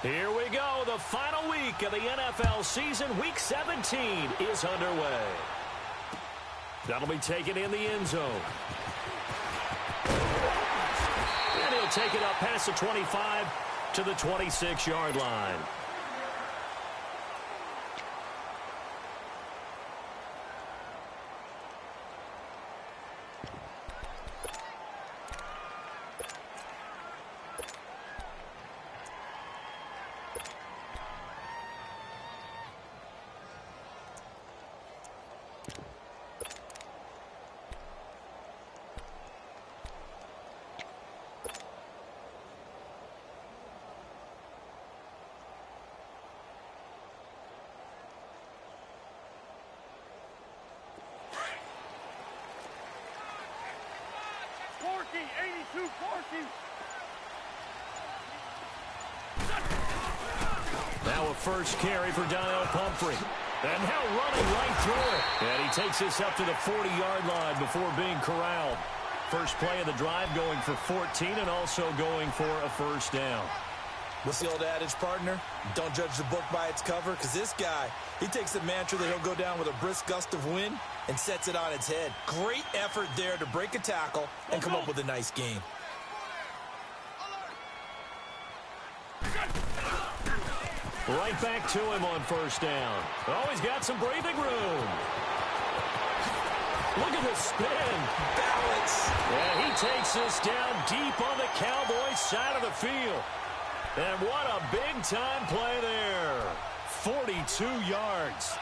Here we go. The final week of the NFL season. Week 17 is underway. That'll be taken in the end zone. And he'll take it up past the 25 to the 26-yard line. Now a first carry for Donnell Pumphrey. And now running right through it. And he takes this up to the 40-yard line before being corralled. First play of the drive going for 14 and also going for a first down. What's the old adage, partner? Don't judge the book by its cover, because this guy, he takes the mantra that he'll go down with a brisk gust of wind and sets it on its head. Great effort there to break a tackle and come up with a nice gain. Right back to him on first down. Oh, he's got some breathing room. Look at the spin. Balance. And he takes this down deep on the Cowboys' side of the field. And what a big-time play there. 42 yards.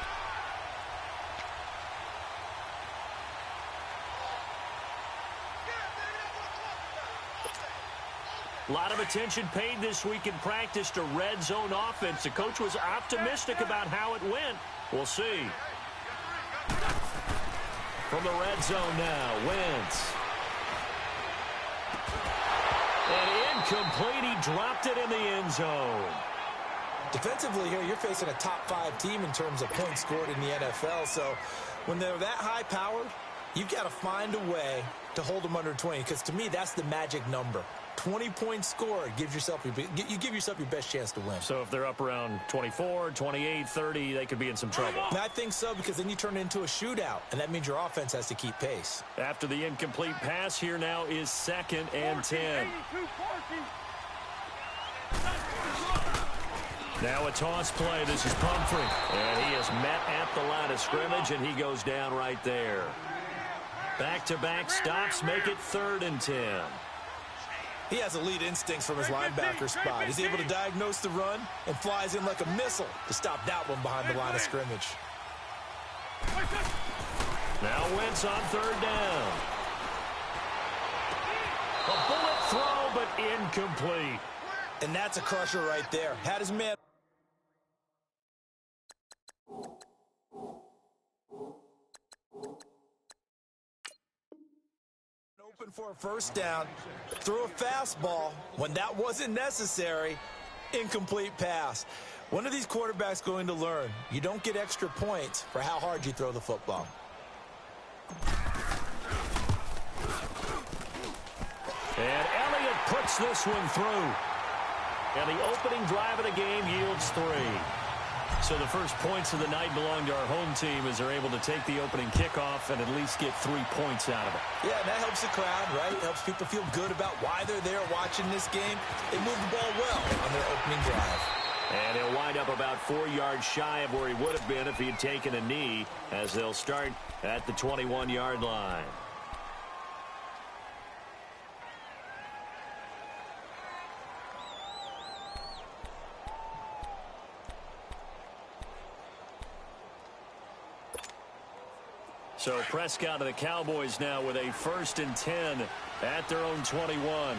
A lot of attention paid this week in practice to red zone offense. The coach was optimistic about how it went. We'll see. From the red zone now, Wentz. And incomplete. He dropped it in the end zone. Defensively here, you're facing a top-5 team in terms of points scored in the NFL. So when they're that high-powered, you've got to find a way to hold them under 20. Because to me, that's the magic number. 20 points scored, you give yourself your best chance to win. So if they're up around 24, 28, 30, they could be in some trouble. And I think so, because then you turn it into a shootout, and that means your offense has to keep pace. After the incomplete pass, here now is 2nd and 10. Now a toss play. This is Pumphrey. And he is met at the line of scrimmage, and he goes down right there. Back-to-back stops make it 3rd and 10. He has elite instincts from his linebacker spot. He's able to diagnose the run and flies in like a missile to stop that one behind the line of scrimmage. Now Wentz on 3rd down. A bullet throw, but incomplete. And that's a crusher right there. Had his man. Open for a first down, threw a fastball when that wasn't necessary, incomplete pass. When are these quarterbacks going to learn? You don't get extra points for how hard you throw the football. And Elliott puts this one through. And the opening drive of the game yields 3. So the first points of the night belong to our home team as they're able to take the opening kickoff and at least get 3 points out of it. Yeah, and that helps the crowd, right? It helps people feel good about why they're there watching this game. They move the ball well on their opening drive. And he'll wind up about 4 yards shy of where he would have been if he had taken a knee, as they'll start at the 21-yard line. So Prescott of the Cowboys now with a 1st and 10 at their own 21.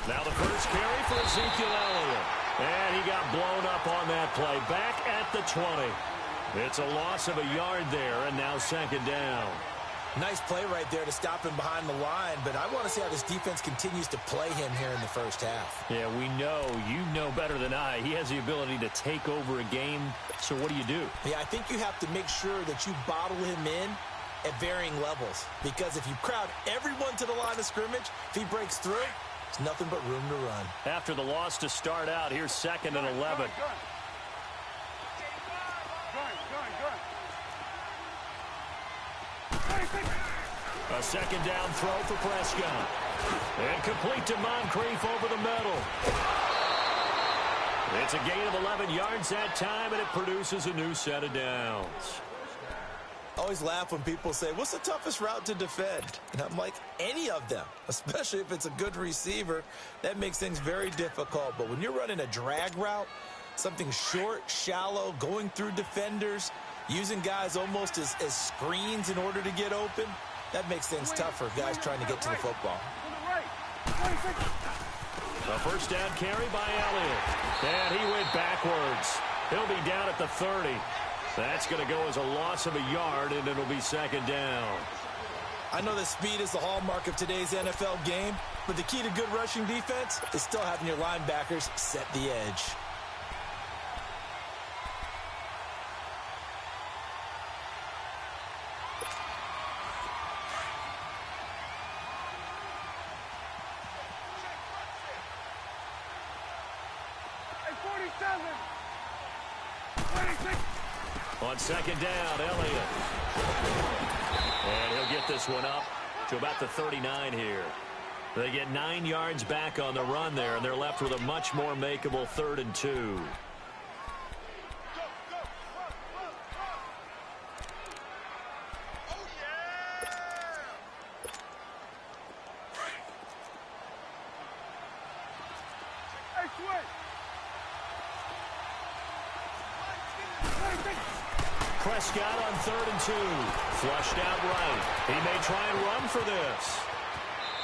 Now the first carry for Ezekiel Elliott. And he got blown up on that play. Back at the 20. It's a loss of a yard there, and now 2nd down. Nice play right there to stop him behind the line, but I want to see how this defense continues to play him here in the first half. Yeah, we know. You know better than I. He has the ability to take over a game, so what do you do? Yeah, I think you have to make sure that you bottle him in at varying levels. Because if you crowd everyone to the line of scrimmage, if he breaks through, there's nothing but room to run. After the loss to start out, here's 2nd and 11. A 2nd down throw for Prescott. And complete to Moncrief over the middle. It's a gain of 11 yards that time, and it produces a new set of downs. I always laugh when people say, what's the toughest route to defend? And I'm like, any of them, especially if it's a good receiver. That makes things very difficult. But when you're running a drag route, something short, shallow, going through defenders, using guys almost as screens in order to get open, that makes things tougher, guys trying to get to the football. A 1st down carry by Elliott. And he went backwards. He'll be down at the 30. That's going to go as a loss of a yard, and it'll be 2nd down. I know that speed is the hallmark of today's NFL game, but the key to good rushing defense is still having your linebackers set the edge. On 2nd down, Elliott. And he'll get this one up to about the 39 here. They get 9 yards back on the run there, and they're left with a much more makeable 3rd and 2. Prescott on 3rd and 2. Flushed out right. He may try and run for this.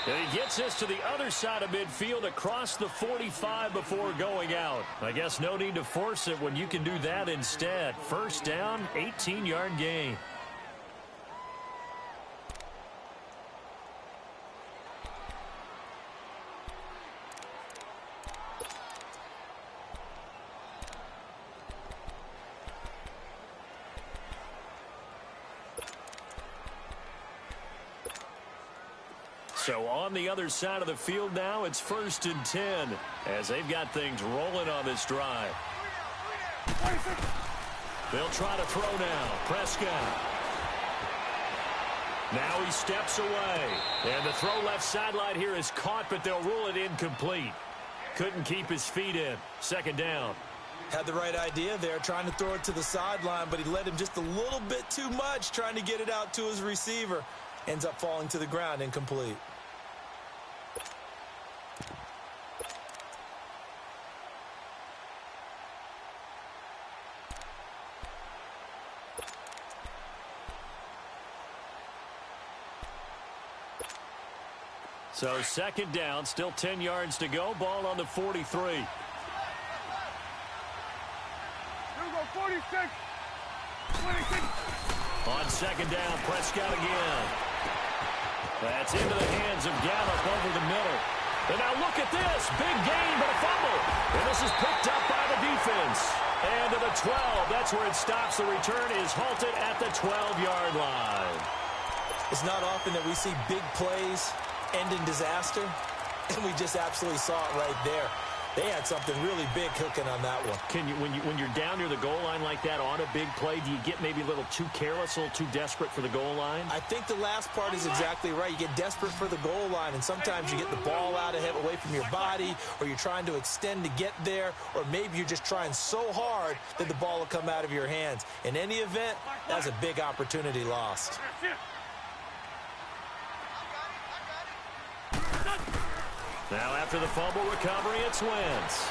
And he gets this to the other side of midfield across the 45 before going out. I guess no need to force it when you can do that instead. 1st down, 18-yard gain. So on the other side of the field now, it's 1st and 10 as they've got things rolling on this drive. They'll try to throw now. Prescott. Now he steps away. And the throw left sideline here is caught, but they'll rule it incomplete. Couldn't keep his feet in. 2nd down. Had the right idea there, trying to throw it to the sideline, but he led him just a little bit too much, trying to get it out to his receiver. Ends up falling to the ground, incomplete. So 2nd down, still 10 yards to go. Ball on the 43. Here we go, 46. 26. On 2nd down, Prescott again. That's into the hands of Gallup over the middle. And now look at this. Big gain, but a fumble. And this is picked up by the defense. And to the 12. That's where it stops. The return is halted at the 12-yard line. It's not often that we see big plays end in disaster, and we just absolutely saw it right there. They had something really big cooking on that one. Can you, when you're down near the goal line like that on a big play, do you get maybe a little too careless, a little too desperate for the goal line? I think the last part is exactly right. You get desperate for the goal line, and sometimes you get the ball out ahead, away from your body, or you're trying to extend to get there, or maybe you're just trying so hard that the ball will come out of your hands. In any event, that's a big opportunity lost. Now after the fumble recovery, it's Wentz.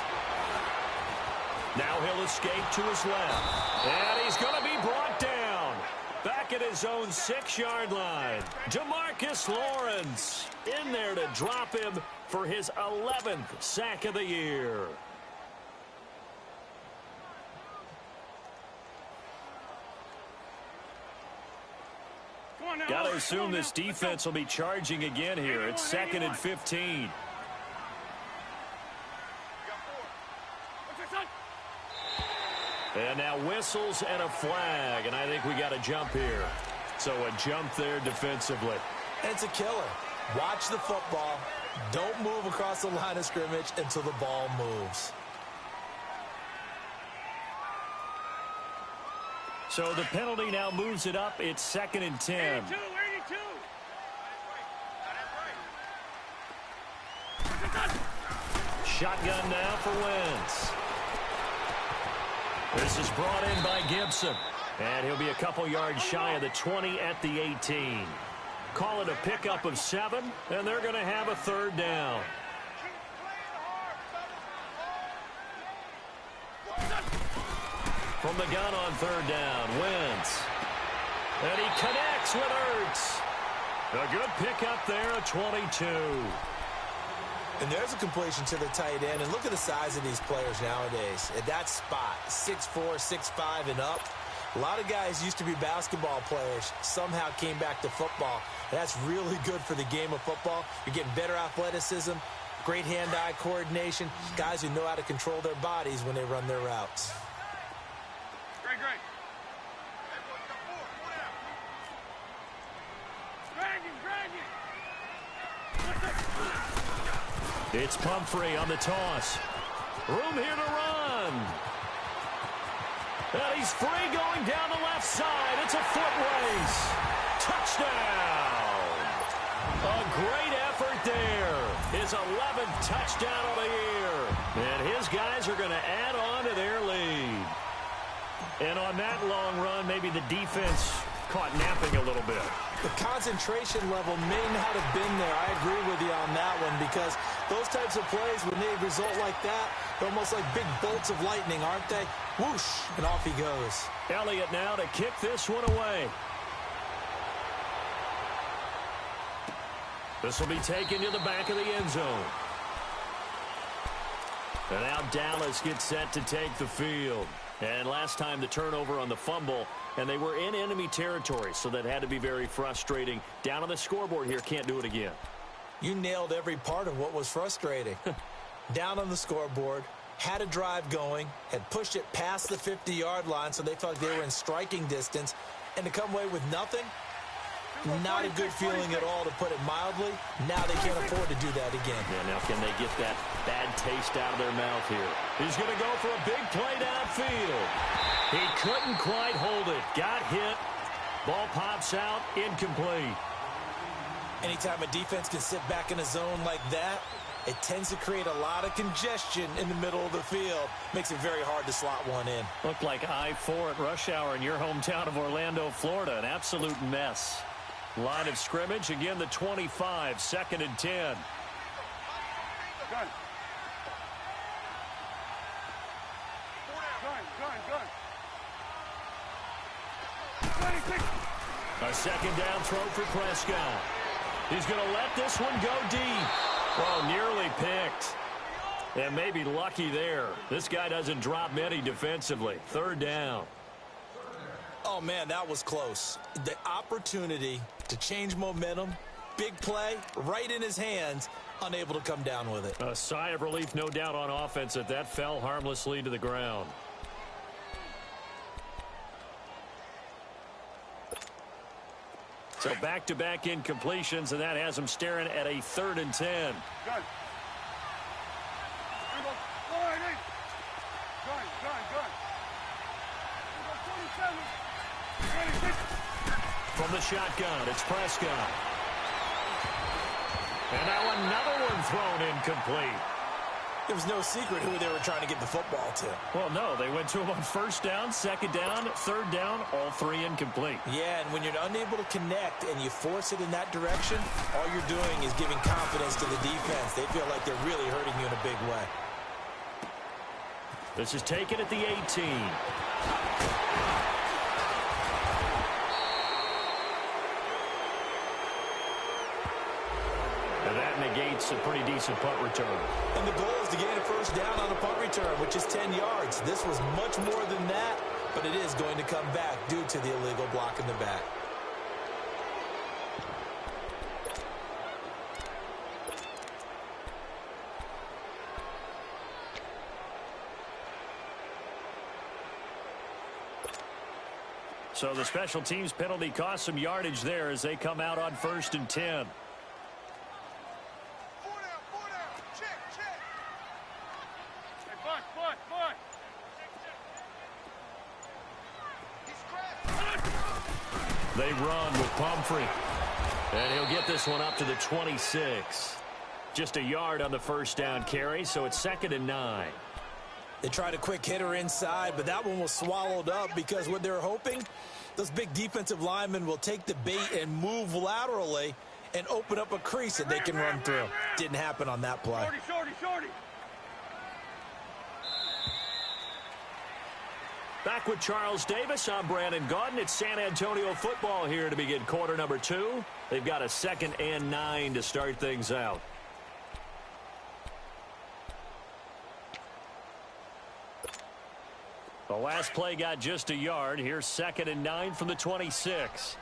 Now he'll escape to his left. And he's going to be brought down. Back at his own 6-yard line. Demarcus Lawrence in there to drop him for his 11th sack of the year. Got to assume this defense will be charging again here. It's 2nd and 15. And now whistles and a flag, and I think we got a jump here. So a jump there defensively. And it's a killer. Watch the football. Don't move across the line of scrimmage until the ball moves. So the penalty now moves it up. It's 2nd and 10. 82. Shotgun now for Wentz. This is brought in by Gibson. And he'll be a couple yards shy of the 20 at the 18. Call it a pickup of 7, and they're going to have a 3rd down. From the gun on 3rd down, Wentz. And he connects with Ertz. A good pickup there, a 22. And there's a completion to the tight end. And look at the size of these players nowadays. At that spot, 6'4", 6'5", and up. A lot of guys used to be basketball players, somehow came back to football. And that's really good for the game of football. You're getting better athleticism, great hand-eye coordination, guys who know how to control their bodies when they run their routes. Great. It's Pumphrey on the toss. Room here to run. And he's free going down the left side. It's a foot race. Touchdown. A great effort there. His 11th touchdown of the year. And his guys are going to add on to their lead. And on that long run, maybe the defense caught napping a little bit. The concentration level may not have been there. I agree with you on that one, because those types of plays, when they result like that, they're almost like big bolts of lightning, aren't they? Whoosh, and off he goes. Elliott now to kick this one away. This will be taken to the back of the end zone. And now Dallas gets set to take the field. And last time the turnover on the fumble, and they were in enemy territory, so that had to be very frustrating. Down on the scoreboard here, can't do it again. You nailed every part of what was frustrating. Down on the scoreboard, had a drive going, had pushed it past the 50-yard line, so they felt they were in striking distance, and to come away with nothing, not a good feeling at all, to put it mildly. Now they can't afford to do that again. Yeah, now can they get that bad taste out of their mouth here? He's going to go for a big play downfield. He couldn't quite hold it. Got hit. Ball pops out. Incomplete. Anytime a defense can sit back in a zone like that, it tends to create a lot of congestion in the middle of the field. Makes it very hard to slot one in. Looked like I-4 at rush hour in your hometown of Orlando, Florida. An absolute mess. Line of scrimmage, again the 25, 2nd and 10. Gun. A second down throw for Prescott. He's going to let this one go deep. Oh, nearly picked. And maybe lucky there. This guy doesn't drop many defensively. 3rd down. Oh, man, that was close. The opportunity to change momentum, big play, right in his hands, unable to come down with it. A sigh of relief, no doubt, on offense that fell harmlessly to the ground. So back-to-back incompletions, and that has him staring at a 3rd and 10. Gun. From the shotgun, it's Prescott. And now another one thrown incomplete. It was no secret who they were trying to get the football to. Well, no, they went to him on 1st down, 2nd down, 3rd down, all 3 incomplete. Yeah, and when you're unable to connect and you force it in that direction, all you're doing is giving confidence to the defense. They feel like they're really hurting you in a big way. This is taken at the 18. And that negates a pretty decent punt return. And the goal is to gain a 1st down on a punt return, which is 10 yards. This was much more than that, but it is going to come back due to the illegal block in the back. So the special teams penalty cost some yardage there as they come out on 1st and 10. Four down. Check. Hey, Butt. He's crashed. They run with Pumphrey. And he'll get this one up to the 26. Just a yard on the first down carry, so it's 2nd and 9. They tried a quick hitter inside, but that one was swallowed up because what they're hoping, those big defensive linemen will take the bait and move laterally and open up a crease that they can run through. Didn't happen on that play. Shorty. Back with Charles Davis, I'm Brandon Gaudin. It's San Antonio football here to begin quarter number 2. They've got a 2nd and 9 to start things out. The last play got just a yard. Here's 2nd and 9 from the 26.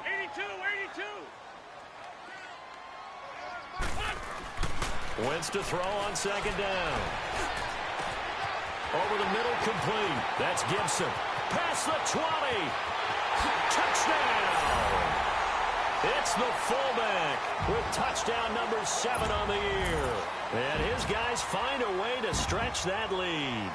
82. Wentz to throw on 2nd down. Over the middle, complete. That's Gibson. Past the 20. Touchdown. It's the fullback with touchdown number 7 on the year. And his guys find a way to stretch that lead.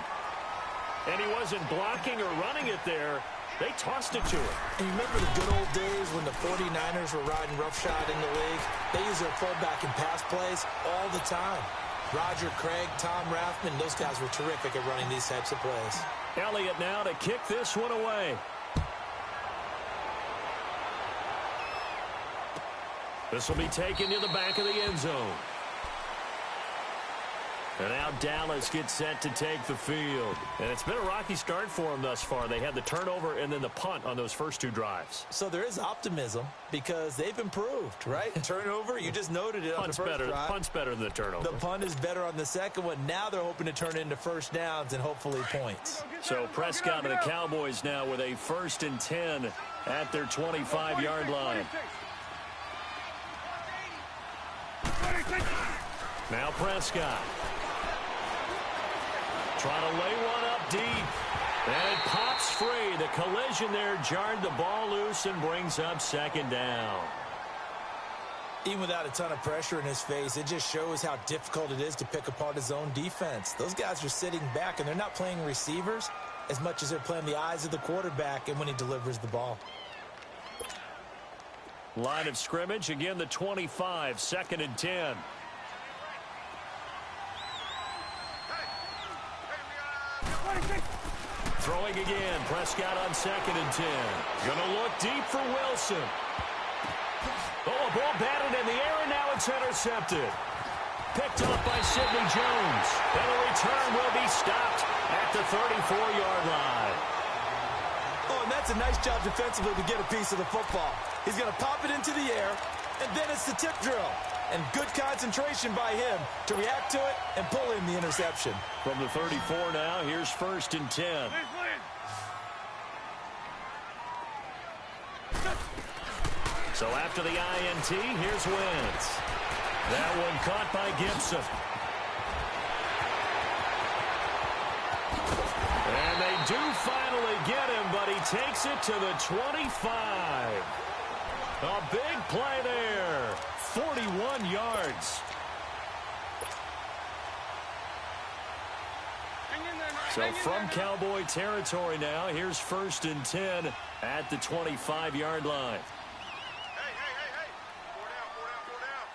And he wasn't blocking or running it there. They tossed it to him. And you remember the good old days when the 49ers were riding roughshod in the league? They used their fullback in pass plays all the time. Roger Craig, Tom Rathman, those guys were terrific at running these types of plays. Elliott now to kick this one away. This will be taken to the back of the end zone. And now Dallas gets set to take the field. And it's been a rocky start for them thus far. They had the turnover and then the punt on those first 2 drives. So there is optimism because they've improved, right? Turnover, you just noted it on the first drive. Punt's better than the turnover. The punt is better on the second one. Now they're hoping to turn it into first downs and hopefully points. So Prescott and the Cowboys now with a 1st and 10 at their 25-yard line. Now Prescott. Trying to lay one up deep. And it pops free. The collision there jarred the ball loose and brings up 2nd down. Even without a ton of pressure in his face, it just shows how difficult it is to pick apart his own defense. Those guys are sitting back, and they're not playing receivers as much as they're playing the eyes of the quarterback and when he delivers the ball. Line of scrimmage, again the 25, 2nd and 10. Throwing again, Prescott on 2nd and 10. Gonna look deep for Wilson. Oh, a ball batted in the air, and now it's intercepted. Picked up by Sidney Jones. And a return will be stopped at the 34-yard line. Oh, and that's a nice job defensively to get a piece of the football. He's going to pop it into the air, and then it's the tip drill. And good concentration by him to react to it and pull in the interception. From the 34 now, here's 1st and 10. So after the INT, here's Wentz. That one caught by Gibson. And they do finally get him, but he takes it to the 25. A big play there. 41 yards. So from Cowboy territory now, here's 1st and 10 at the 25-yard line. Hey. 4 down.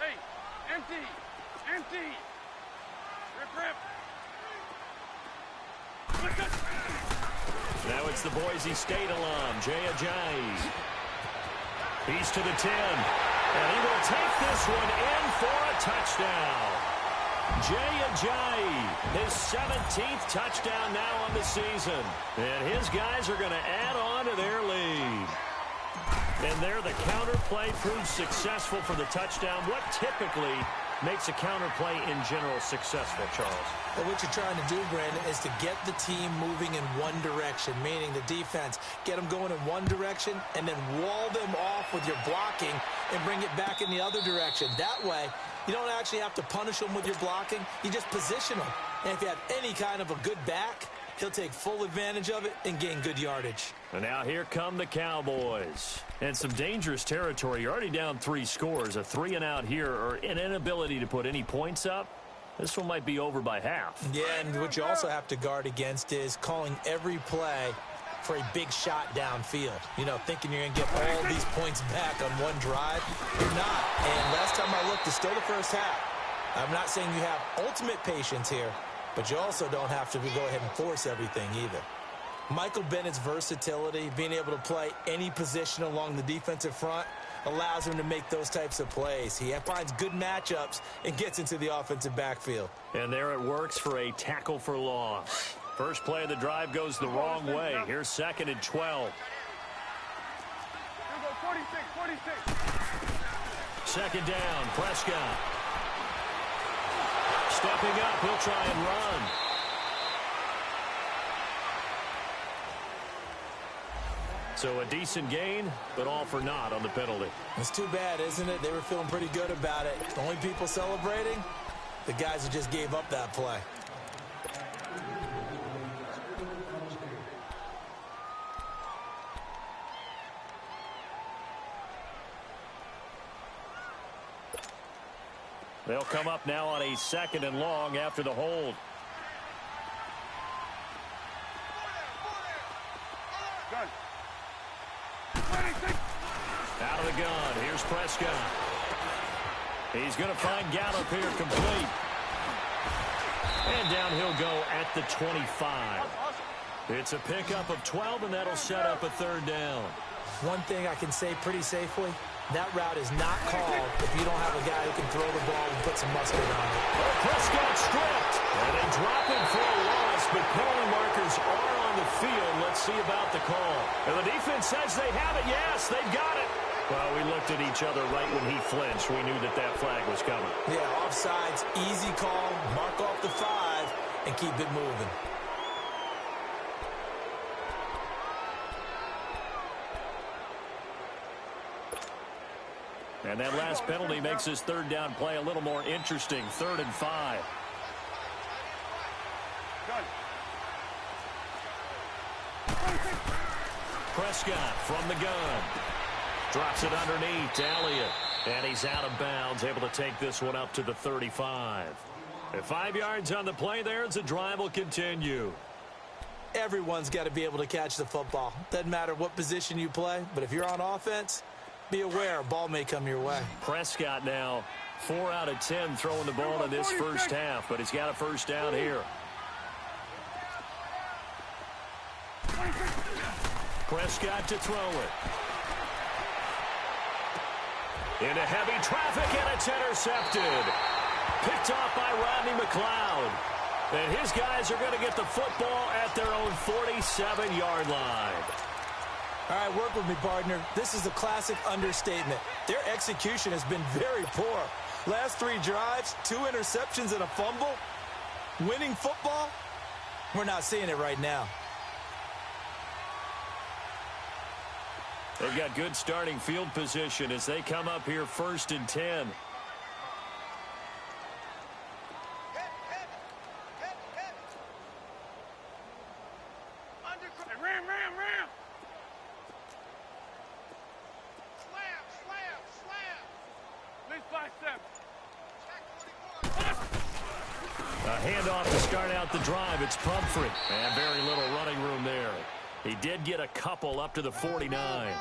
Hey, empty. Rip. Now it's the Boise State alum, Jay Ajayi. He's to the 10. And he will take this one in for a touchdown. Jay Ajayi, his 17th touchdown now on the season. And his guys are going to add on to their lead. And there the counter play proved successful for the touchdown. What typically makes a counter play in general successful, Charles? Well, what you're trying to do, Brandon, is to get the team moving in one direction, meaning the defense, get them going in one direction and then wall them off with your blocking and bring it back in the other direction. That way, you don't actually have to punish them with your blocking. You just position them. And if you have any kind of a good back, he'll take full advantage of it and gain good yardage. And now here come the Cowboys. And some dangerous territory. You're already down 3 scores. A 3-and-out here, or an inability to put any points up. This one might be over by half. Yeah, and what you also have to guard against is calling every play for a big shot downfield. You know, thinking you're going to get all these points back on one drive. You're not. And last time I looked, it's still the first half. I'm not saying you have ultimate patience here, but you also don't have to go ahead and force everything either. Michael Bennett's versatility, being able to play any position along the defensive front, allows him to make those types of plays. He finds good matchups and gets into the offensive backfield. And there it works for a tackle for loss. First play of the drive goes the wrong way. Here's 2nd and 12. 46. Second down, Prescott. Stepping up, he'll try and run. So a decent gain, but all for naught on the penalty. It's too bad, isn't it? They were feeling pretty good about it. The only people celebrating, the guys who just gave up that play. They'll come up now on a 2nd and long after the hold. Out of the gun, here's Prescott. He's going to find Gallup here complete. And down he'll go at the 25. It's a pickup of 12, and that'll set up a 3rd down. One thing I can say pretty safely, that route is not called if you don't have a guy who can throw the ball and put some mustard on it. Oh, Prescott stripped. And they drop him for a loss, but penalty markers are on the field. Let's see about the call. And the defense says they have it. Yes, they've got it. Well, we looked at each other right when he flinched. We knew that that flag was coming. Yeah, offsides, easy call, mark off the 5, and keep it moving. And that last penalty makes his 3rd down play a little more interesting. 3rd and 5. Prescott from the gun. Drops it underneath to Elliott. And he's out of bounds, able to take this one up to the 35. And 5 yards on the play there as the drive will continue. Everyone's got to be able to catch the football. Doesn't matter what position you play, but if you're on offense, be aware a ball may come your way. Prescott now 4 out of 10 throwing the ball in this first half, but he's got a 1st down here. Prescott to throw it. Into heavy traffic, and it's intercepted. Picked off by Rodney McLeod. And his guys are going to get the football at their own 47-yard line. All right, work with me, partner. This is a classic understatement. Their execution has been very poor. Last 3 drives, 2 interceptions and a fumble. Winning football? We're not seeing it right now. They've got good starting field position as they come up here 1st and 10. Ram. Slam. Least 5-7. A handoff to start out the drive. It's Pumphrey. And very little running room there. He did get a couple up to the 49.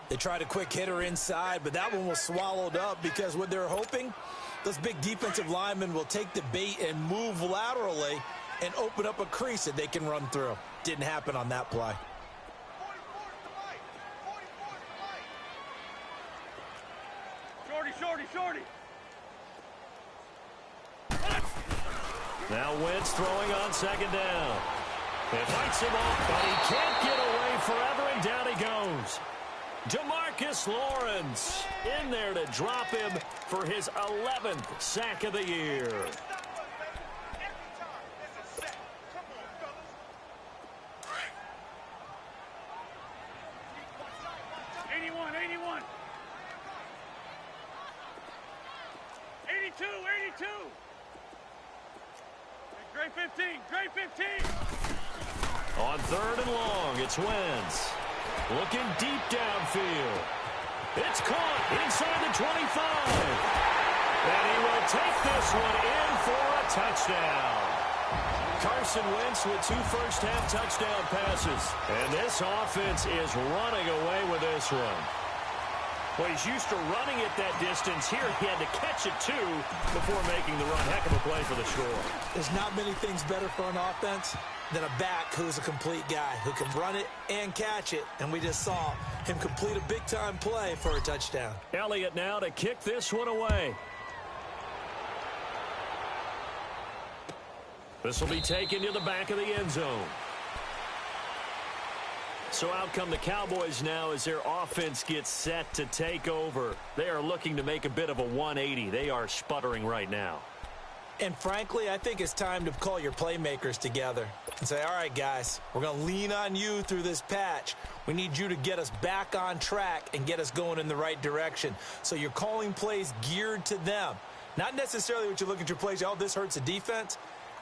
They tried a quick hitter inside, but that one was swallowed up because what they're hoping, those big defensive linemen will take the bait and move laterally and open up a crease that they can run through. Didn't happen on that play. Shorty. Now Wentz throwing on 2nd down. It fights him off, but he can't get away forever, and down he goes. DeMarcus Lawrence in there to drop him for his 11th sack of the year. 81. 82. Great 15. Great 15. On 3rd and long, it's Wentz. Looking deep downfield. It's caught inside the 25. And he will take this one in for a touchdown. Carson Wentz with 2 first-half touchdown passes. And this offense is running away with this one. Well, he's used to running it that distance. Here he had to catch it, too, before making the run. Heck of a play for the score. There's not many things better for an offense than a back who's a complete guy, who can run it and catch it. And we just saw him complete a big-time play for a touchdown. Elliott now to kick this one away. This will be taken to the back of the end zone. So out come the Cowboys now as their offense gets set to take over. They are looking to make a bit of a 180. They are sputtering right now. And frankly, I think it's time to call your playmakers together and say, all right, guys, we're going to lean on you through this patch. We need you to get us back on track and get us going in the right direction. So you're calling plays geared to them. Not necessarily what you look at your plays, oh, this hurts the defense.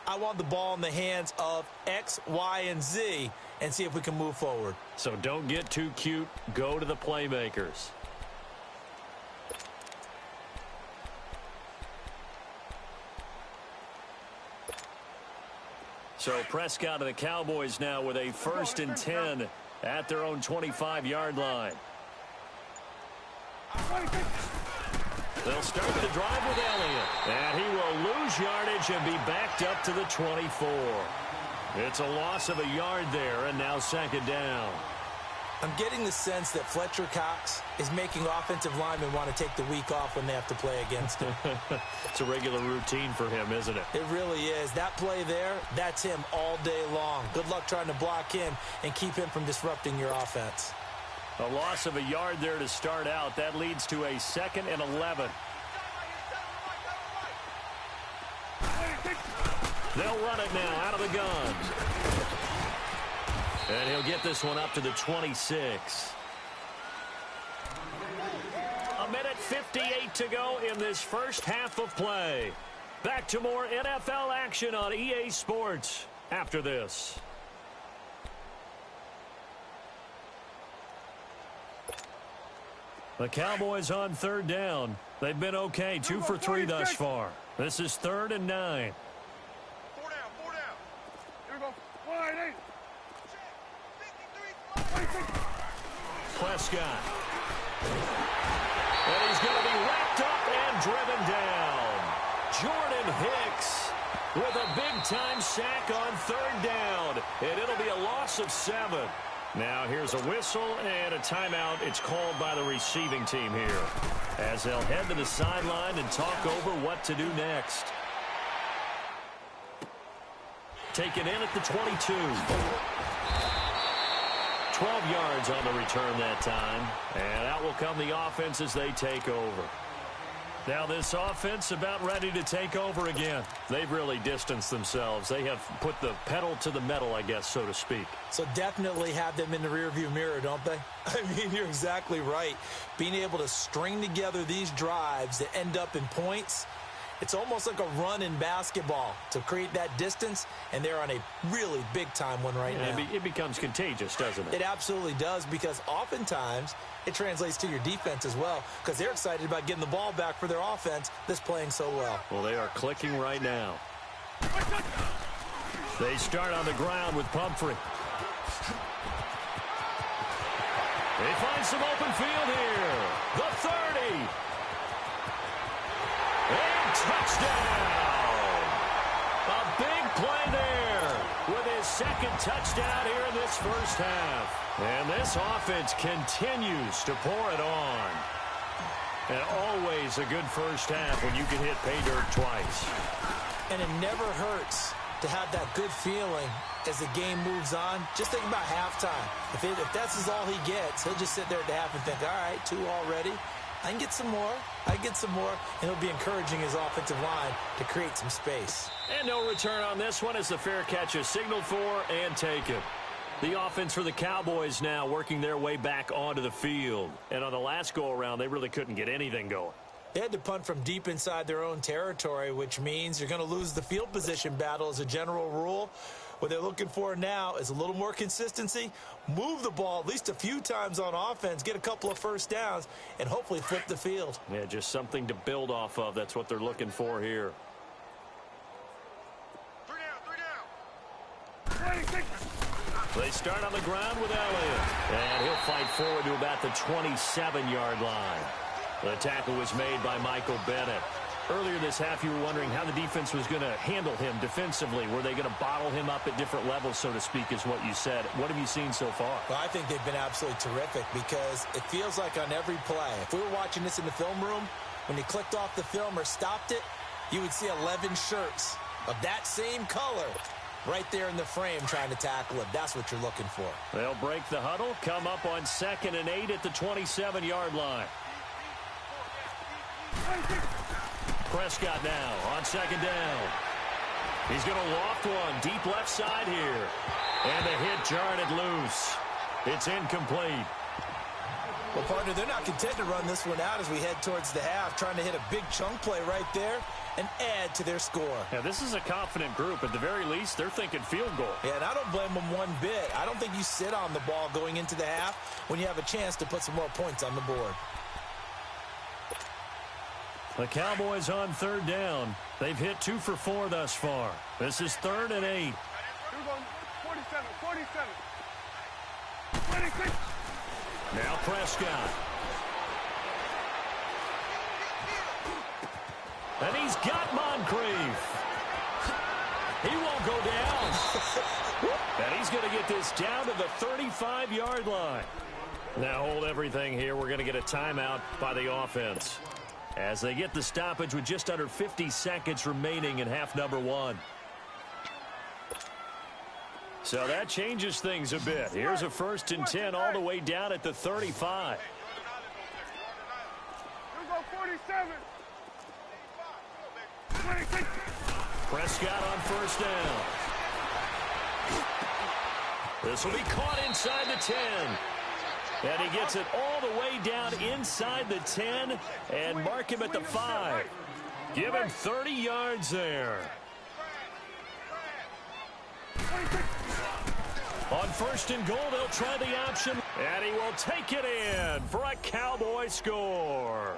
I want the ball in the hands of X, Y, and Z and see if we can move forward. So don't get too cute. Go to the playmakers. So Prescott and the Cowboys now with a 1st and 10 at their own 25-yard line. They'll start the drive with Elliott. And he will lose yardage and be backed up to the 24. It's a loss of a yard there, and now 2nd down. I'm getting the sense that Fletcher Cox is making offensive linemen want to take the week off when they have to play against him. It's a regular routine for him, isn't it? It really is. That play there, that's him all day long. Good luck trying to block him and keep him from disrupting your offense. A loss of a yard there to start out. That leads to a 2nd and 11. They'll run it now out of the gun. And he'll get this one up to the 26. A minute 58 to go in this first half of play. Back to more NFL action on EA Sports after this. The Cowboys on 3rd down. They've been okay, 2 for 3 thus far. This is 3rd and 9. 4 down. 4 down. Here we go. 188. Prescott. And he's going to be wrapped up and driven down. Jordan Hicks with a big-time sack on 3rd down. And it'll be a loss of 7. Now here's a whistle and a timeout. It's called by the receiving team here, as they'll head to the sideline and talk over what to do next. Taken in at the 22. 12 yards on the return that time. And out will come the offense as they take over. Now this offense about ready to take over again. They've really distanced themselves. They have put the pedal to the metal, I guess, so to speak. So definitely have them in the rearview mirror, don't they? I mean, you're exactly right. Being able to string together these drives that end up in points, it's almost like a run in basketball to create that distance, and they're on a really big-time one right now. It becomes contagious, doesn't it? It absolutely does, because oftentimes it translates to your defense as well, because they're excited about getting the ball back for their offense that's playing so well. Well, they are clicking right now. They start on the ground with Pumphrey. They find some open field here. The 30. And touchdown! A big play there with his 2nd touchdown here in this first half. And this offense continues to pour it on. And always a good first half when you can hit pay dirt twice. And it never hurts to have that good feeling as the game moves on. Just think about halftime. If that's all he gets, he'll just sit there at the half and think, all right, 2 already. I can get some more. I get some more. And he'll be encouraging his offensive line to create some space. And no return on this one as the fair catch is signaled for and taken. The offense for the Cowboys now working their way back onto the field. And on the last go-around, they really couldn't get anything going. They had to punt from deep inside their own territory, which means you're going to lose the field position battle as a general rule. What they're looking for now is a little more consistency, move the ball at least a few times on offense, get a couple of first downs, and hopefully flip the field. Yeah, just something to build off of. That's what they're looking for here. 26. They start on the ground with Elliott. And he'll fight forward to about the 27-yard line. The tackle was made by Michael Bennett. Earlier this half, you were wondering how the defense was going to handle him defensively. Were they going to bottle him up at different levels, so to speak, is what you said. What have you seen so far? Well, I think they've been absolutely terrific because it feels like on every play, if we were watching this in the film room, when you clicked off the film or stopped it, you would see 11 shirts of that same color right there in the frame trying to tackle him. That's what you're looking for. They'll break the huddle, come up on 2nd and 8 at the 27-yard line. Prescott now on 2nd down. He's going to loft one deep left side here. And the hit jarred it loose. It's incomplete. Well, partner, they're not content to run this one out as we head towards the half, trying to hit a big chunk play right there and add to their score. Yeah, this is a confident group. At the very least, they're thinking field goal. Yeah, and I don't blame them one bit. I don't think you sit on the ball going into the half when you have a chance to put some more points on the board. The Cowboys on 3rd down. They've hit 2 for 4 thus far. This is 3rd and 8. Here we go. 47, 47. 26. Now Prescott. And he's got Moncrief. He won't go down. And he's going to get this down to the 35-yard line. Now hold everything here. We're going to get a timeout by the offense as they get the stoppage with just under 50 seconds remaining in half number 1. So that changes things a bit. Here's a 1st and 10 all the way down at the 35. Here we go. 47. 26. Prescott on 1st down. This will be caught inside the 10. And he gets it all the way down inside the 10 and mark him at the 5. Give him 30 yards there. 26. On 1st and goal, they'll try the option. And he will take it in for a Cowboy score.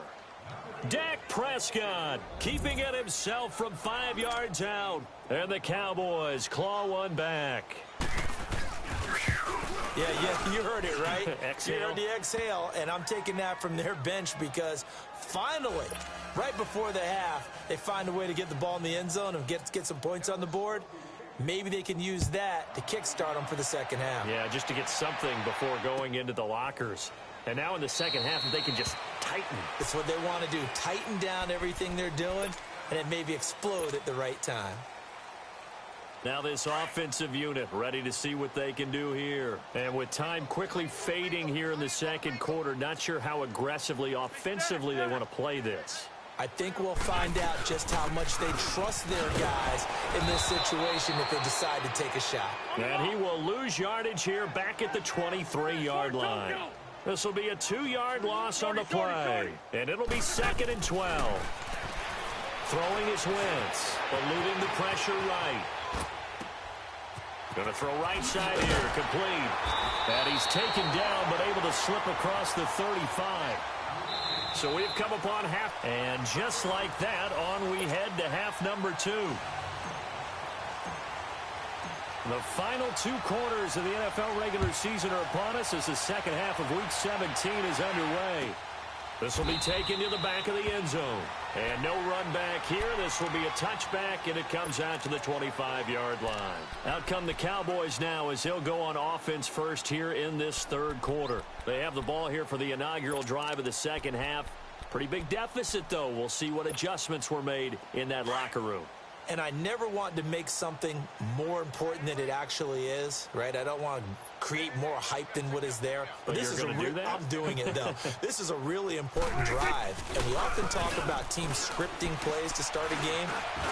Dak Prescott keeping it himself from 5 yards out. And the Cowboys claw one back. Yeah, you heard it, right? Exhale. You heard the exhale, and I'm taking that from their bench because finally, right before the half, they find a way to get the ball in the end zone and get some points on the board. Maybe they can use that to kickstart them for the second half. Yeah, just to get something before going into the lockers. And now in the second half, if they can just tighten. It's what they want to do, tighten down everything they're doing, and then maybe explode at the right time. Now this offensive unit ready to see what they can do here. And with time quickly fading here in the second quarter, not sure how aggressively, offensively they want to play this. I think we'll find out just how much they trust their guys in this situation if they decide to take a shot. And he will lose yardage here back at the 23-yard line. This will be a 2-yard loss on the play. And it'll be 2nd and 12. Throwing his Wentz, eluding the pressure right. Going to throw right side here, complete. And he's taken down, but able to slip across the 35. So we've come upon half. And just like that, on we head to half number 2. The final 2 quarters of the NFL regular season are upon us as the second half of Week 17 is underway. This will be taken to the back of the end zone. And no run back here. This will be a touchback, and it comes out to the 25-yard line. Out come the Cowboys now as they'll go on offense first here in this third quarter. They have the ball here for the inaugural drive of the second half. Pretty big deficit, though. We'll see what adjustments were made in that locker room. And I never want to make something more important than it actually is, right? I don't want to create more hype than what is there. But this is I'm doing it, though. This is a really important drive, and we often talk about teams scripting plays to start a game.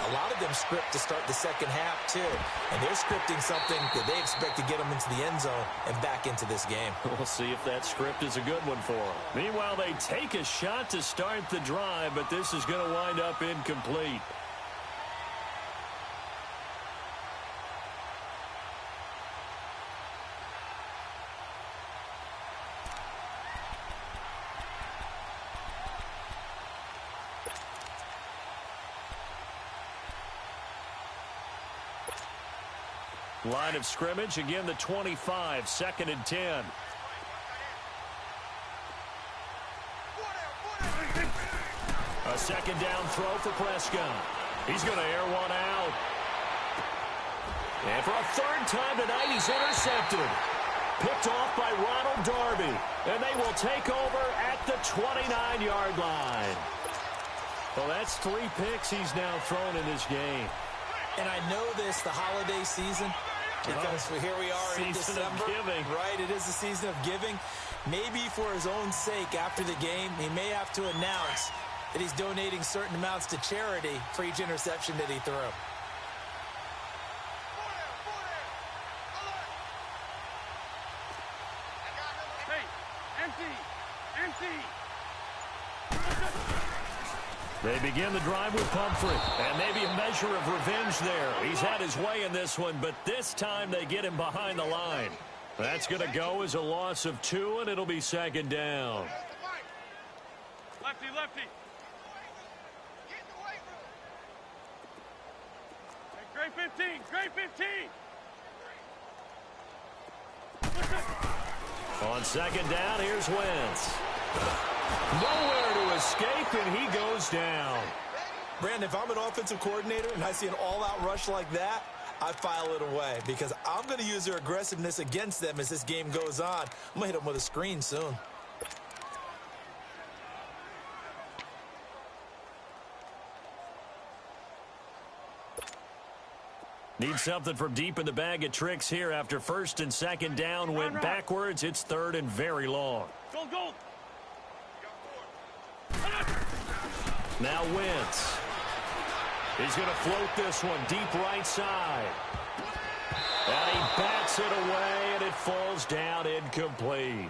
A lot of them script to start the second half, too, and they're scripting something that they expect to get them into the end zone and back into this game. We'll see if that script is a good one for them. Meanwhile, they take a shot to start the drive, but this is going to wind up incomplete. Line of scrimmage, again the 25, 2nd and 10. A second down throw for Prescott. He's going to air one out. And for a third time tonight, he's intercepted. Picked off by Ronald Darby. And they will take over at the 29-yard line. Well, that's 3 picks he's now thrown in this game. And I know this, the holiday season, because here we are in December. Right, it is the season of giving. Maybe for his own sake, after the game, he may have to announce that he's donating certain amounts to charity for each interception that he threw. They begin the drive with Pumphrey, and maybe a measure of revenge there. He's had his way in this one, but this time they get him behind the line. That's going to go as a loss of 2, and it'll be 2nd down. Lefty, lefty. Great 15, great 15. On 2nd down, here's Wentz. Nowhere to escape, and he goes down. Brandon, if I'm an offensive coordinator and I see an all-out rush like that, I file it away because I'm going to use their aggressiveness against them as this game goes on. I'm going to hit them with a screen soon. Need something from deep in the bag of tricks here after 1st and 2nd down. Went backwards. It's 3rd and very long. Goal, goal. Now Wentz. He's going to float this one deep right side. And he bats it away, and it falls down incomplete.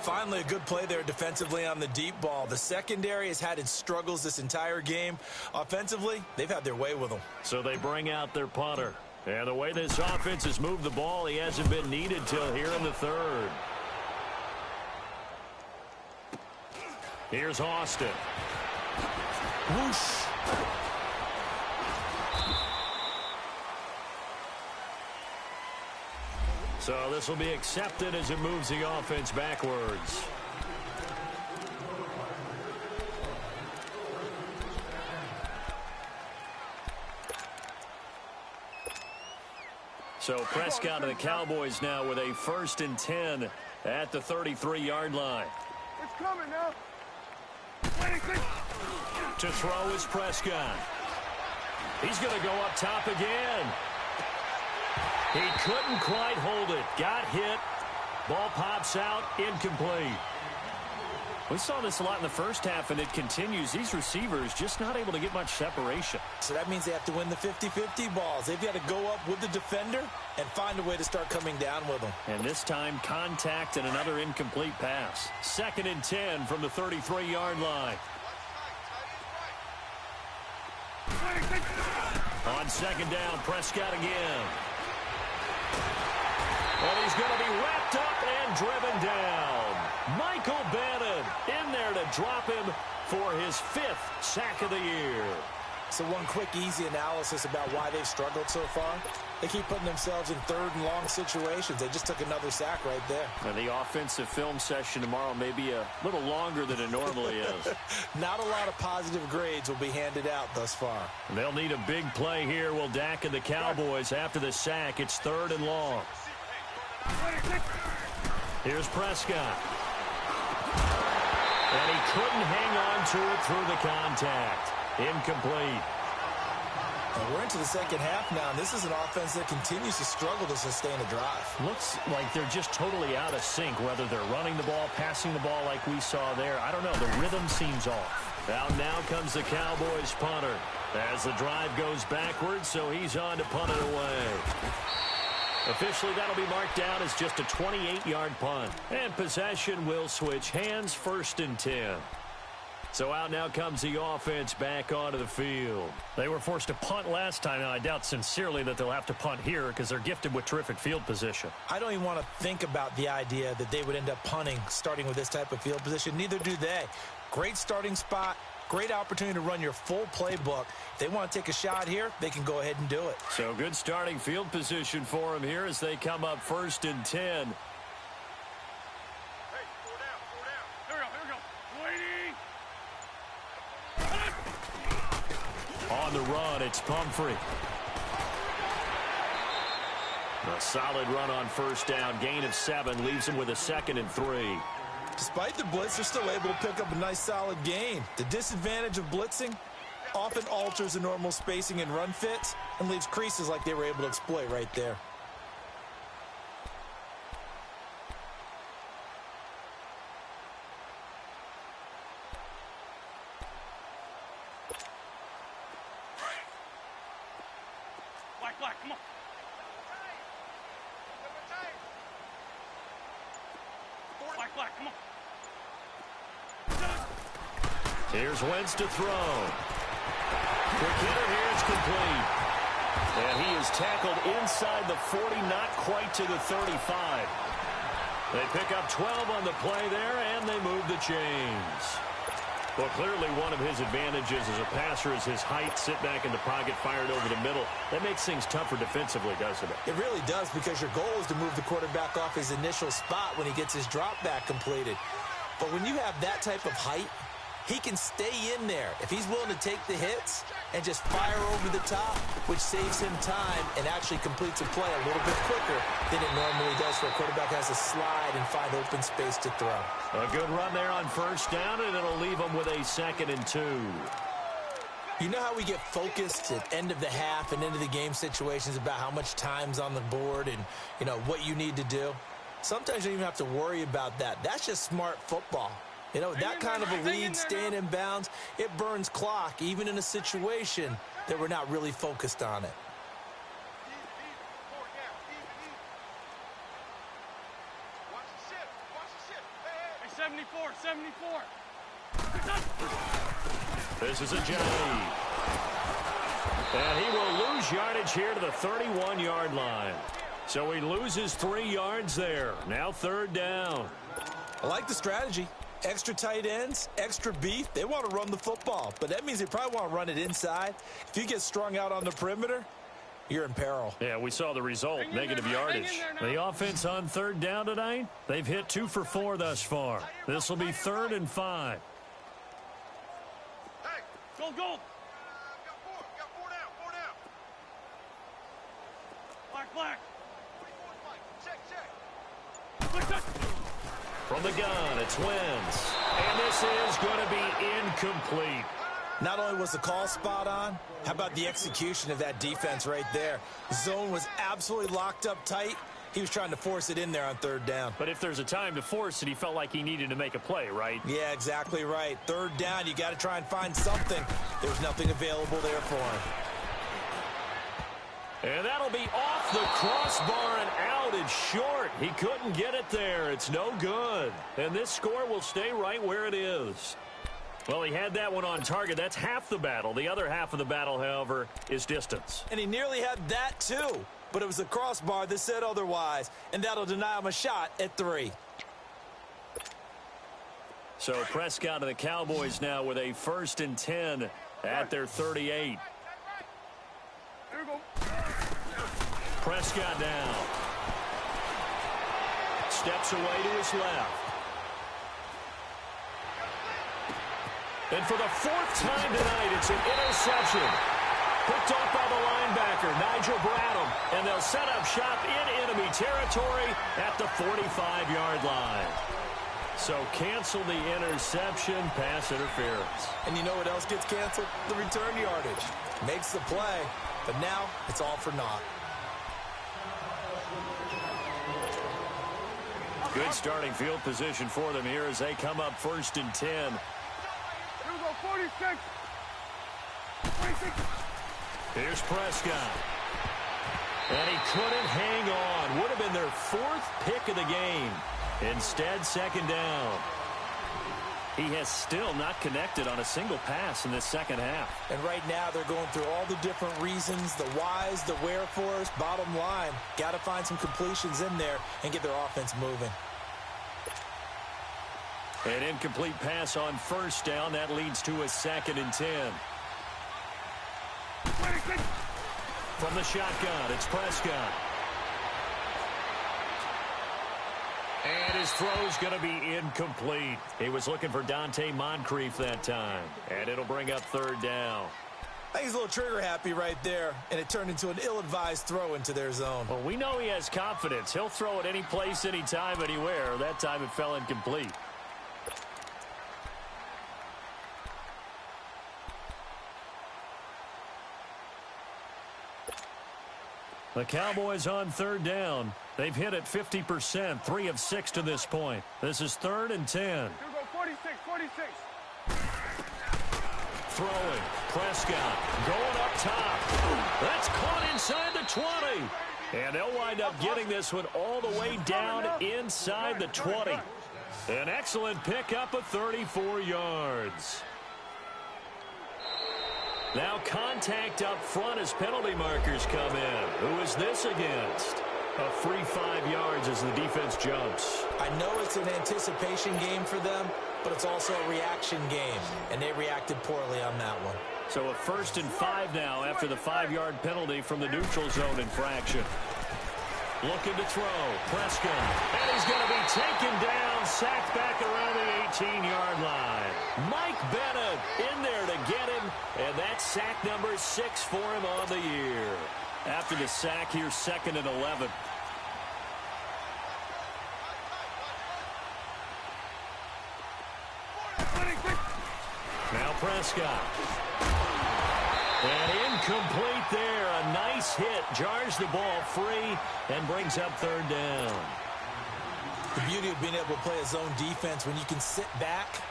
Finally, a good play there defensively on the deep ball. The secondary has had its struggles this entire game. Offensively, they've had their way with them. So they bring out their punter. And the way this offense has moved the ball, he hasn't been needed till here in the 3rd. Here's Austin. Whoosh. So this will be accepted as it moves the offense backwards. So Prescott and the Cowboys now with a 1st and 10 at the 33-yard line. It's coming now. To throw is Prescott. He's going to go up top again. He couldn't quite hold it. Got hit. Ball pops out. Incomplete. We saw this a lot in the first half, and it continues. These receivers just not able to get much separation. So that means they have to win the 50-50 balls. They've got to go up with the defender and find a way to start coming down with them. And this time, contact and another incomplete pass. 2nd and 10 from the 33-yard line. On 2nd down, Prescott again. And he's going to be wrapped up and driven down. Michael Bannon in there to drop him for his 5th sack of the year. So one quick, easy analysis about why they've struggled so far. They keep putting themselves in 3rd and long situations. They just took another sack right there. And the offensive film session tomorrow may be a little longer than it normally is. Not a lot of positive grades will be handed out thus far. And they'll need a big play here. Will Dak and the Cowboys after the sack. It's 3rd and long. Here's Prescott. And he couldn't hang on to it through the contact. Incomplete. And we're into the second half now, and this is an offense that continues to struggle to sustain a drive. Looks like they're just totally out of sync, whether they're running the ball, passing the ball like we saw there. I don't know. The rhythm seems off. Now comes the Cowboys punter as the drive goes backwards, so he's on to punt it away. Officially, that'll be marked down as just a 28-yard punt. And possession will switch hands, 1st and 10. So out now comes the offense back onto the field. They were forced to punt last time. Now, I doubt sincerely that they'll have to punt here because they're gifted with terrific field position. I don't even want to think about the idea that they would end up punting starting with this type of field position. Neither do they. Great starting spot. Great opportunity to run your full playbook. If they want to take a shot here, they can go ahead and do it. So good starting field position for them here as they come up 1st and 10. On the run, it's Pumphrey. A solid run on 1st down. Gain of 7 leaves him with a 2nd and 3. Despite the blitz, they're still able to pick up a nice solid gain. The disadvantage of blitzing often alters the normal spacing and run fits and leaves creases like they were able to exploit right there. Black, come on. Black, come on. Here's Wentz to throw. Quick hitter here, it's complete. And he is tackled inside the 40, not quite to the 35. They pick up 12 on the play there, and they move the chains. Well, clearly one of his advantages as a passer is his height, sit back in the pocket, fired over the middle. That makes things tougher defensively, doesn't it? It really does, because your goal is to move the quarterback off his initial spot when he gets his drop back completed. But when you have that type of height, he can stay in there if he's willing to take the hits and just fire over the top, which saves him time and actually completes a play a little bit quicker than it normally does for a quarterback who has to slide and find open space to throw. A good run there on 1st down, and it'll leave him with a 2nd and 2. You know how we get focused at end of the half and into the game situations about how much time's on the board and, you know, what you need to do? Sometimes you don't even have to worry about that. That's just smart football. You know, that kind of a lead, staying in bounds, it burns clock, even in a situation that we're not really focused on it. Hey, 74. This is a Johnny. And he will lose yardage here to the 31-yard line. So he loses 3 yards there. Now 3rd down. I like the strategy. Extra tight ends, extra beef. They want to run the football, but that means they probably want to run it inside. If you get strung out on the perimeter, you're in peril. Yeah, we saw the result, negative yardage. The offense on 3rd down tonight, they've hit 2 for 4 thus far. This will be 3rd and 5. Hey, gold. Got four down. Black. Check. From the gun, it's Wentz. And this is going to be incomplete. Not only was the call spot on, how about the execution of that defense right there? Zone was absolutely locked up tight. He was trying to force it in there on 3rd down. But if there's a time to force it, he felt like he needed to make a play, right? Yeah, exactly right. 3rd down, you got to try and find something. There's nothing available there for him. And that'll be off the crossbar and out. It's short. He couldn't get it there. It's no good. And this score will stay right where it is. Well, he had that one on target. That's half the battle. The other half of the battle, however, is distance. And he nearly had that too. But it was the crossbar that said otherwise. And that'll deny him a shot at 3. So Prescott and the Cowboys now with a 1st and 10 at their 38. Prescott down. Steps away to his left. And for the 4th time tonight, it's an interception. Picked off by the linebacker, Nigel Bradham. And they'll set up shop in enemy territory at the 45-yard line. So cancel the interception, pass interference. And you know what else gets canceled? The return yardage. Makes the play, but now it's all for naught. Good starting field position for them here as they come up 1st and 10. Here we go, 46. 46. Here's Prescott. And he couldn't hang on. Would have been their 4th pick of the game. Instead, 2nd down. He has still not connected on a single pass in this second half. And right now they're going through all the different reasons, the whys, the wherefores. Bottom line, got to find some completions in there and get their offense moving. An incomplete pass on 1st down. That leads to a 2nd and 10. 26. From the shotgun, it's Prescott. And his throw's going to be incomplete. He was looking for Dante Moncrief that time. And it'll bring up 3rd down. I think he's a little trigger happy right there, and it turned into an ill-advised throw into their zone. Well, we know he has confidence. He'll throw it any place, anytime, anywhere. That time it fell incomplete. The Cowboys on 3rd down. They've hit it 50%, 3 of 6 to this point. This is 3rd and 10. Here we go, 46, 46. Throwing. Prescott going up top. That's caught inside the 20. And they'll wind up getting this one all the way down inside the 20. An excellent pickup of 34 yards. Now contact up front as penalty markers come in. Who is this against? A free 5 yards as the defense jumps. I know it's an anticipation game for them, but it's also a reaction game, and they reacted poorly on that one. So a 1st and 5 now after the 5-yard penalty from the neutral zone infraction. Looking to throw. Prescott. And he's going to be taken down, sacked back around the 18-yard line. Mike Bennett in there to get him, and that's sack number 6 for him on the year. After the sack, here's 2nd and 11. Now Prescott. And incomplete there. A nice hit. Jars the ball free and brings up 3rd down. The beauty of being able to play a zone defense when you can sit back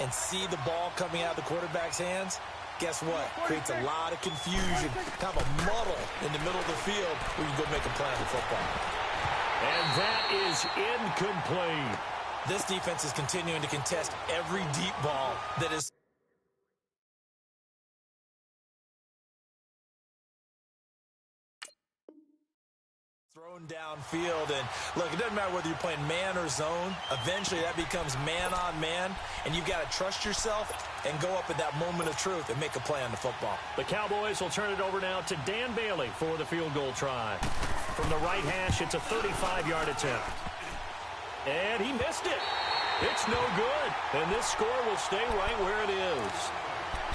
and see the ball coming out of the quarterback's hands, guess what? Creates a lot of confusion, kind of a muddle in the middle of the field where you can go make a play on the football. And that is incomplete. This defense is continuing to contest every deep ball that is thrown downfield. And look, it doesn't matter whether you're playing man or zone. Eventually that becomes man on man, and you've got to trust yourself and go up at that moment of truth and make a play on the football. The Cowboys will turn it over now to Dan Bailey for the field goal try. From the right hash, it's a 35-yard attempt. And he missed it. It's no good. And this score will stay right where it is.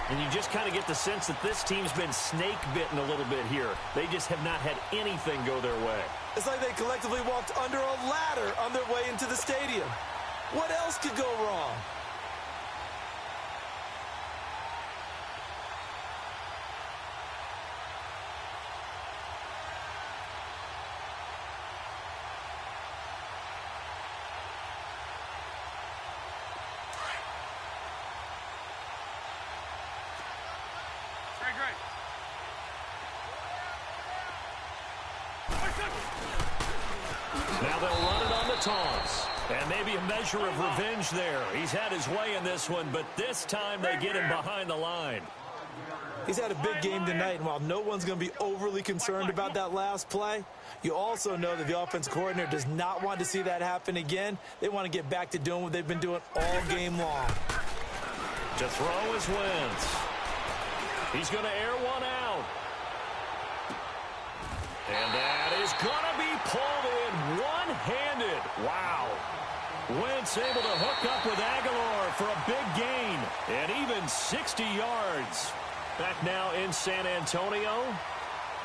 And you just kind of get the sense that this team's been snake-bitten a little bit here. They just have not had anything go their way. It's like they collectively walked under a ladder on their way into the stadium. What else could go wrong? Now they'll run it on the toss. And maybe a measure of revenge there. He's had his way in this one, but this time they get him behind the line. He's had a big game tonight, and while no one's going to be overly concerned about that last play, you also know that the offense coordinator does not want to see that happen again. They want to get back to doing what they've been doing all game long. To throw is Wentz. He's going to air one out. And that is going to be pulled in one-handed. Wow. Wentz able to hook up with Aguilar for a big gain. And even 60 yards. Back now in San Antonio.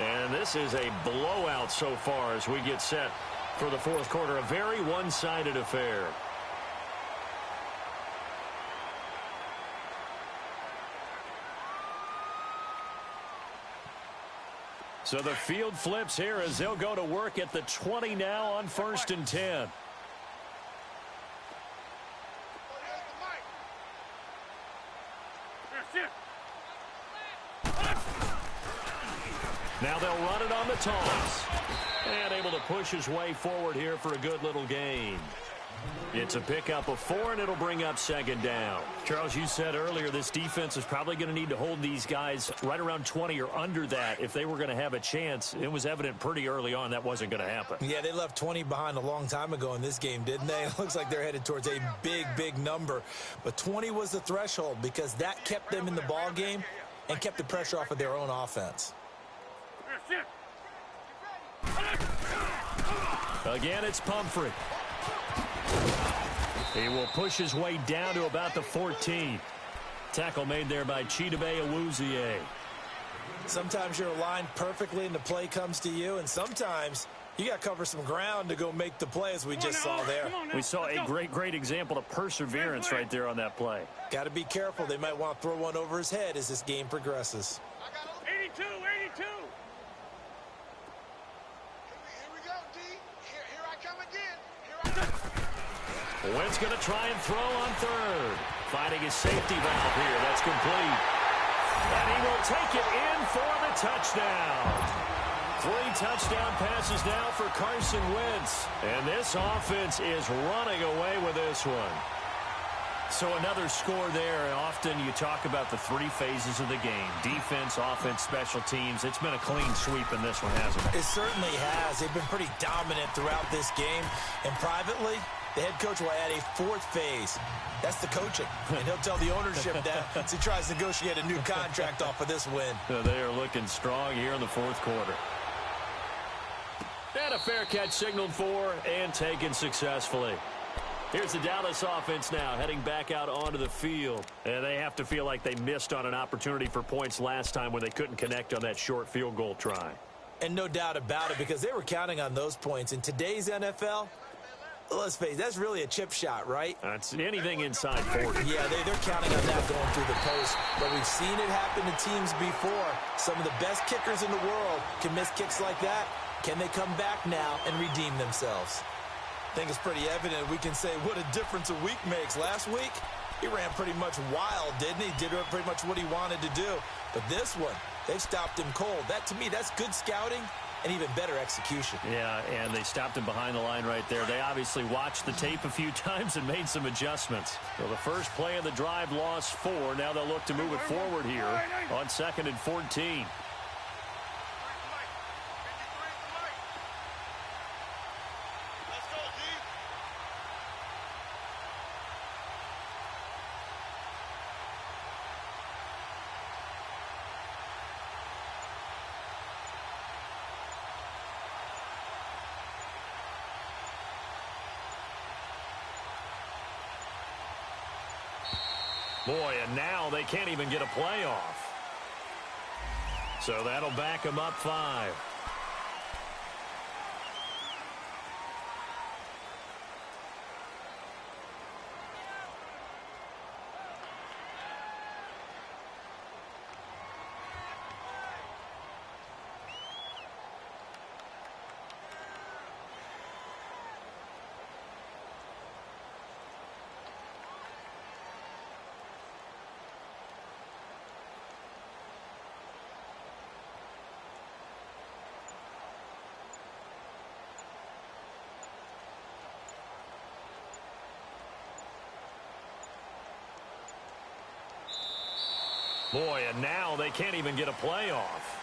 And this is a blowout so far as we get set for the fourth quarter. A very one-sided affair. So the field flips here as they'll go to work at the 20 now on 1st and 10. Now they'll run it on the toss. And able to push his way forward here for a good little gain. It's a pickup of 4, and it'll bring up 2nd down. Charles, you said earlier this defense is probably going to need to hold these guys right around 20 or under that if they were going to have a chance. It was evident pretty early on that wasn't going to happen. Yeah, they left 20 behind a long time ago in this game, didn't they? It looks like they're headed towards a big, big number. But 20 was the threshold because that kept them in the ball game and kept the pressure off of their own offense. Again, it's Pumphrey. He will push his way down to about the 14. Tackle made there by Chidobe Awuzie. Sometimes you're aligned perfectly and the play comes to you, and sometimes you got to cover some ground to go make the play, as we just saw there. We saw a great example of perseverance right there on that play. Got to be careful. They might want to throw one over his head as this game progresses. 82, 82. Here we go, D. Here I come again. Here I come. Wentz going to try and throw on 3rd. Finding his safety valve here. That's complete. And he will take it in for the touchdown. 3 touchdown passes now for Carson Wentz. And this offense is running away with this one. So another score there. Often you talk about the 3 phases of the game. Defense, offense, special teams. It's been a clean sweep in this one, hasn't it? It certainly has. They've been pretty dominant throughout this game. And privately, the head coach will add a 4th phase. That's the coaching. And he'll tell the ownership that as he tries to negotiate a new contract off of this win. They are looking strong here in the 4th quarter. And a fair catch signaled for and taken successfully. Here's the Dallas offense now heading back out onto the field. And they have to feel like they missed on an opportunity for points last time when they couldn't connect on that short field goal try. And no doubt about it, because they were counting on those points. In today's NFL, let's face it, that's really a chip shot, right? That's anything inside 40. Yeah, they're counting on that going through the post. But we've seen it happen to teams before. Some of the best kickers in the world can miss kicks like that. Can they come back now and redeem themselves? I think it's pretty evident. We can say what a difference a week makes. Last week, he ran pretty much wild, didn't he? Did pretty much what he wanted to do. But this one, they've stopped him cold. That, to me, that's good scouting and even better execution. Yeah, and they stopped him behind the line right there. They obviously watched the tape a few times and made some adjustments. So the first play of the drive lost 4. Now they'll look to move it forward here on 2nd and 14. Boy, and now they can't even get a play off. So that'll back them up 5. Boy, and now they can't even get a play off.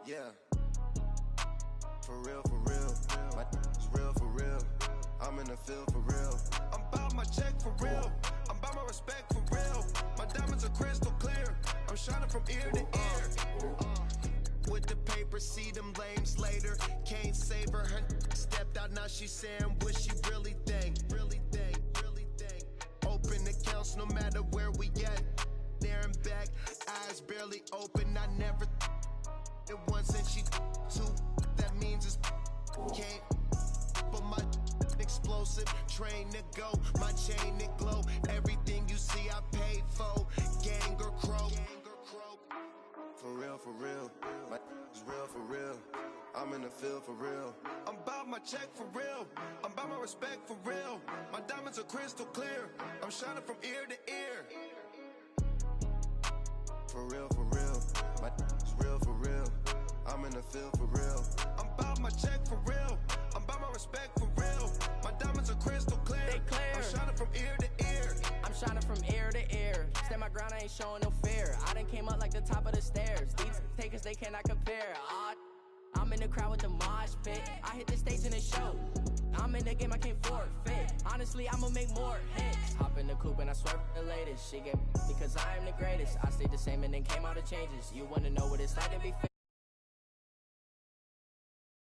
Yeah. For real, for real. My is real, for real. I'm in the field for real. I'm about my check for real. I'm about my respect for real. My diamonds are crystal clear. I'm shining from ear to ear. With the paper, see them lames later. Can't save her. Her stepped out, now she saying what she really think. Really think, really think. Open accounts no matter where we at. There and back, eyes barely open. I never it once and she two. That means it's can't. But my explosive, train to go. My chain to glow. Everything you see, I paid for. Gang or croak. For real, for real. My is real, for real. I'm in the field for real. I'm about my check for real. I'm about my respect for real. My diamonds are crystal clear. I'm shining from ear to ear. For real, for real. My is real, for real. I'm in the field for real. I'm about my check for real. I'm about my respect for real. My diamonds are crystal clear. They clear. I'm shining from ear to ear. I'm shining from ear to ear. Stand my ground, I ain't showing no fear. I done came up like the top of the stairs. These takers, they cannot compare. I'm in the crowd with the mosh pit. I hit the stage in the show. I'm in the game, I can't forfeit. Honestly, I'ma make more hits. Hop in the coupe and I swerve for the latest. She get because I am the greatest. I stayed the same and then came out of changes. You wanna know what it's like to be fit?